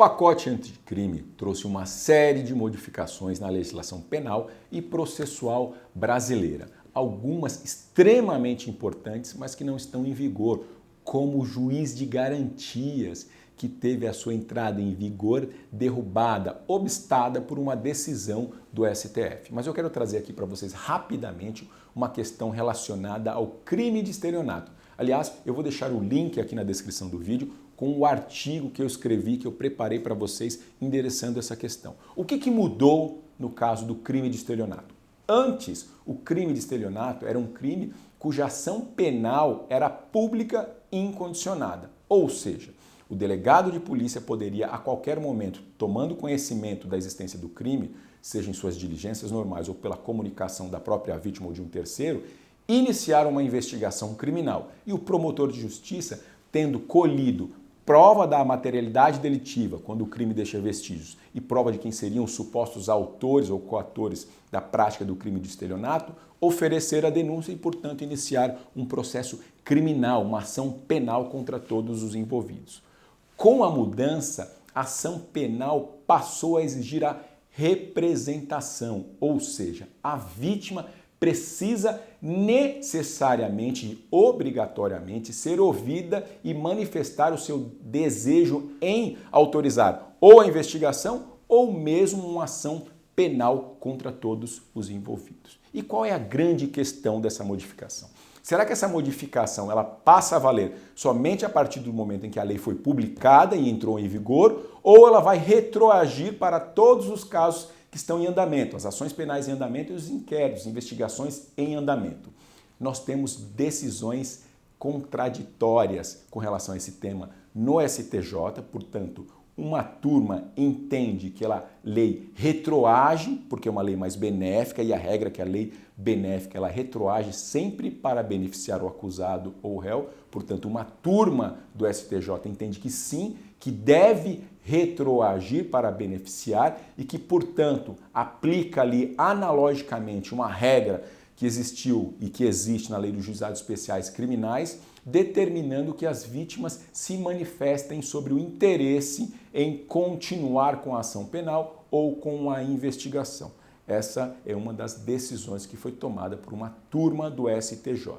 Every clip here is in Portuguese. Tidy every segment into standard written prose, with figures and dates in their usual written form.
pacote anticrime trouxe uma série de modificações na legislação penal e processual brasileira, algumas extremamente importantes, mas que não estão em vigor, como o juiz de garantias, que teve a sua entrada em vigor derrubada, obstada por uma decisão do STF. Mas eu quero trazer aqui para vocês rapidamente uma questão relacionada ao crime de estelionato. Aliás, eu vou deixar o link aqui na descrição do vídeo com o artigo que eu escrevi, que eu preparei para vocês, endereçando essa questão. O que mudou no caso do crime de estelionato? Antes, o crime de estelionato era um crime cuja ação penal era pública e incondicionada. Ou seja, o delegado de polícia poderia, a qualquer momento, tomando conhecimento da existência do crime, seja em suas diligências normais ou pela comunicação da própria vítima ou de um terceiro, iniciar uma investigação criminal. E o promotor de justiça, tendo colhido prova da materialidade delitiva, quando o crime deixa vestígios, e prova de quem seriam os supostos autores ou coatores da prática do crime de estelionato, oferecer a denúncia e, portanto, iniciar um processo criminal, uma ação penal contra todos os envolvidos. Com a mudança, a ação penal passou a exigir a representação, ou seja, a vítima precisa necessariamente e obrigatoriamente ser ouvida e manifestar o seu desejo em autorizar ou a investigação ou mesmo uma ação penal contra todos os envolvidos. E qual é a grande questão dessa modificação? Será que essa modificação ela passa a valer somente a partir do momento em que a lei foi publicada e entrou em vigor, ou ela vai retroagir para todos os casos que estão em andamento, as ações penais em andamento e os inquéritos, investigações em andamento? Nós temos decisões contraditórias com relação a esse tema no STJ, portanto, uma turma entende que a lei retroage, porque é uma lei mais benéfica, e a regra é que a lei benéfica ela retroage sempre para beneficiar o acusado ou o réu. Portanto, uma turma do STJ entende que sim, que deve retroagir para beneficiar e que, portanto, aplica ali analogicamente uma regra que existiu e que existe na Lei dos Juizados Especiais Criminais, determinando que as vítimas se manifestem sobre o interesse em continuar com a ação penal ou com a investigação. Essa é uma das decisões que foi tomada por uma turma do STJ.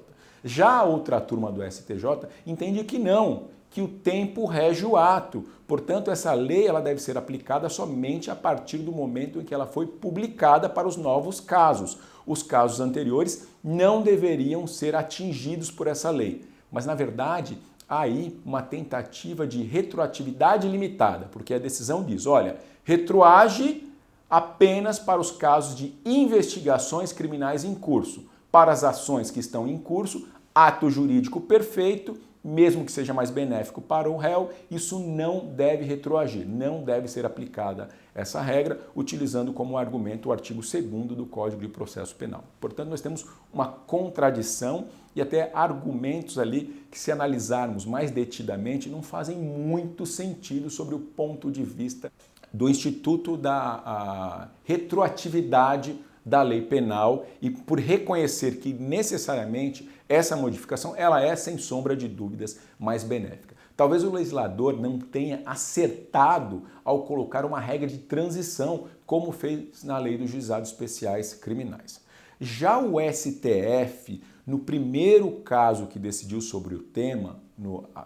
Já a outra turma do STJ entende que não, que o tempo rege o ato. Portanto, essa lei ela deve ser aplicada somente a partir do momento em que ela foi publicada para os novos casos. Os casos anteriores não deveriam ser atingidos por essa lei. Mas, na verdade, há aí uma tentativa de retroatividade limitada, porque a decisão diz, olha, retroage apenas para os casos de investigações criminais em curso. Para as ações que estão em curso, ato jurídico perfeito, mesmo que seja mais benéfico para o réu, isso não deve retroagir, não deve ser aplicada essa regra, utilizando como argumento o artigo 2º do Código de Processo Penal. Portanto, nós temos uma contradição e até argumentos ali que, se analisarmos mais detidamente, não fazem muito sentido sobre o ponto de vista do Instituto da retroatividade da lei penal e por reconhecer que necessariamente essa modificação ela é, sem sombra de dúvidas, mais benéfica. Talvez o legislador não tenha acertado ao colocar uma regra de transição, como fez na Lei dos Juizados Especiais Criminais. Já o STF, no primeiro caso que decidiu sobre o tema,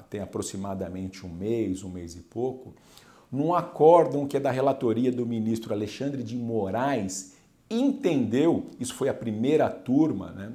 tem aproximadamente um mês e pouco, num acórdão que é da relatoria do ministro Alexandre de Moraes, entendeu, isso foi a primeira turma, né,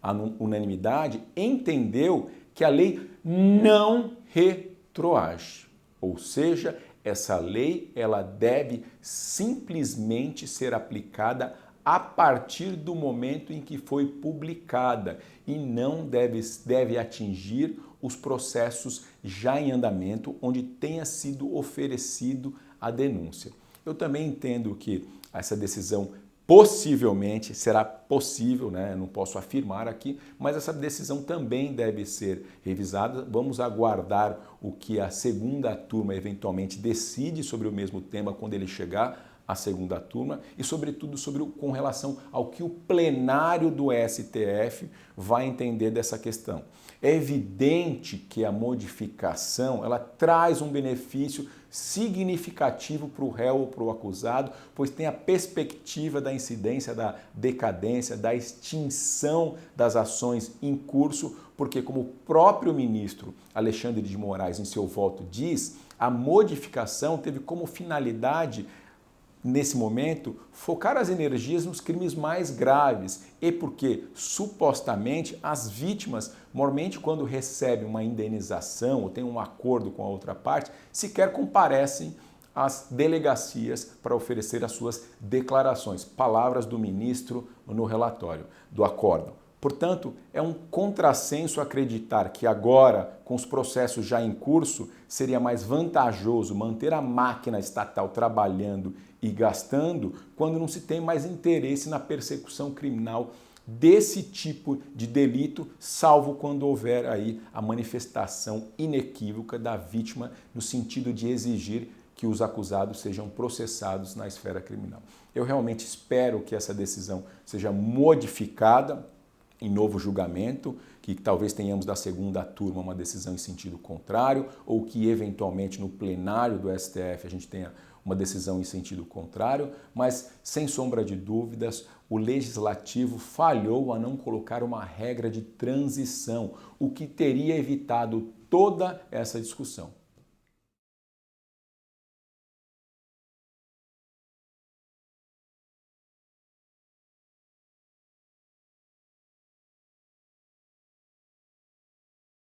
a unanimidade, entendeu que a lei não retroage. Ou seja, essa lei ela deve simplesmente ser aplicada a partir do momento em que foi publicada e não deve atingir os processos já em andamento onde tenha sido oferecido a denúncia. Eu também entendo que essa decisão possivelmente será possível, né? Não posso afirmar aqui, mas essa decisão também deve ser revisada. Vamos aguardar o que a segunda turma eventualmente decide sobre o mesmo tema quando ele chegar a segunda turma e, sobretudo, com relação ao que o plenário do STF vai entender dessa questão. É evidente que a modificação ela traz um benefício significativo para o réu ou para o acusado, pois tem a perspectiva da incidência da decadência, da extinção das ações em curso, porque, como o próprio ministro Alexandre de Moraes, em seu voto, diz, a modificação teve como finalidade, nesse momento, focar as energias nos crimes mais graves e porque, supostamente, as vítimas, normalmente quando recebem uma indenização ou têm um acordo com a outra parte, sequer comparecem às delegacias para oferecer as suas declarações. Palavras do ministro no relatório do acórdão. Portanto, é um contrassenso acreditar que agora, com os processos já em curso, seria mais vantajoso manter a máquina estatal trabalhando e gastando quando não se tem mais interesse na persecução criminal desse tipo de delito, salvo quando houver aí a manifestação inequívoca da vítima no sentido de exigir que os acusados sejam processados na esfera criminal. Eu realmente espero que essa decisão seja modificada em novo julgamento, que talvez tenhamos da segunda turma uma decisão em sentido contrário, ou que eventualmente no plenário do STF a gente tenha uma decisão em sentido contrário, mas sem sombra de dúvidas, o legislativo falhou a não colocar uma regra de transição, o que teria evitado toda essa discussão.